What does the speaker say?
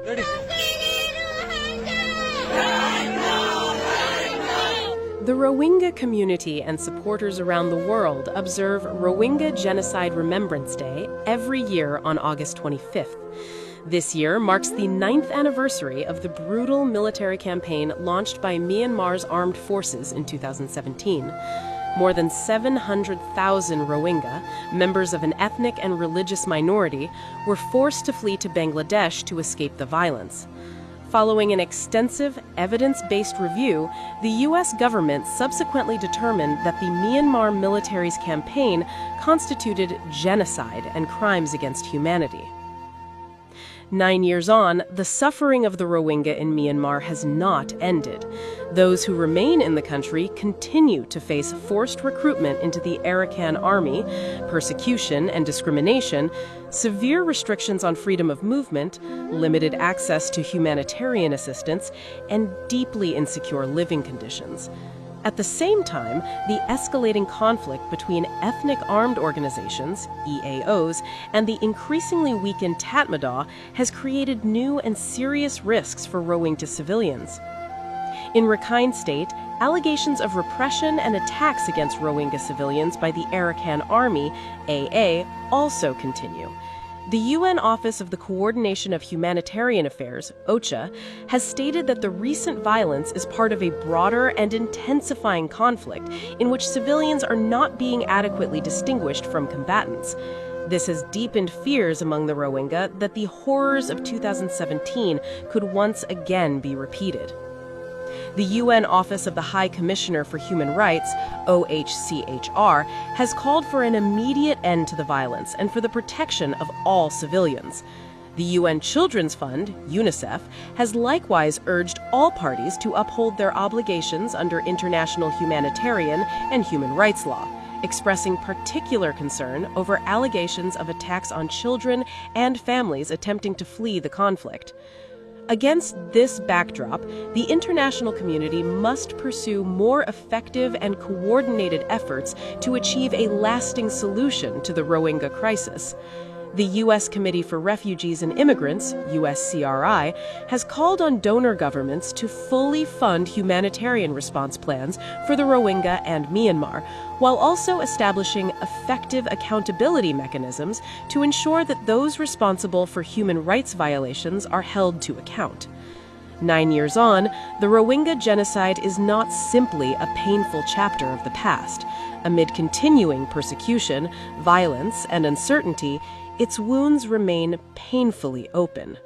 Ready? The Rohingya community and supporters around the world observe Rohingya Genocide Remembrance Day every year on August 25th. This year marks the 9th anniversary of the brutal military campaign launched by Myanmar's armed forces in 2017. More than 700,000 Rohingya, members of an ethnic and religious minority, were forced to flee to Bangladesh to escape the violence. Following an extensive, evidence-based review, the U.S. government subsequently determined that the Myanmar military's campaign constituted genocide and crimes against humanity. 9 years on, the suffering of the Rohingya in Myanmar has not ended. Those who remain in the country continue to face forced recruitment into the Arakan army, persecution and discrimination, severe restrictions on freedom of movement, limited access to humanitarian assistance, and deeply insecure living conditions. At the same time, the escalating conflict between ethnic armed organizations, EAOs, and the increasingly weakened Tatmadaw has created new and serious risks for Rohingya civilians. In Rakhine State, allegations of repression and attacks against Rohingya civilians by the Arakan Army, AA, also continue. The UN Office of the Coordination of Humanitarian Affairs, OCHA, has stated that the recent violence is part of a broader and intensifying conflict in which civilians are not being adequately distinguished from combatants. This has deepened fears among the Rohingya that the horrors of 2017 could once again be repeated. The UN Office of the High Commissioner for Human Rights, OHCHR, has called for an immediate end to the violence and for the protection of all civilians. The UN Children's Fund, UNICEF, has likewise urged all parties to uphold their obligations under international humanitarian and human rights law, expressing particular concern over allegations of attacks on children and families attempting to flee the conflict. Against this backdrop, the international community must pursue more effective and coordinated efforts to achieve a lasting solution to the Rohingya crisis. The U.S. Committee for Refugees and Immigrants, USCRI, has called on donor governments to fully fund humanitarian response plans for the Rohingya and Myanmar, while also establishing effective accountability mechanisms to ensure that those responsible for human rights violations are held to account. 9 years on, the Rohingya genocide is not simply a painful chapter of the past. Amid continuing persecution, violence, and uncertainty, its wounds remain painfully open.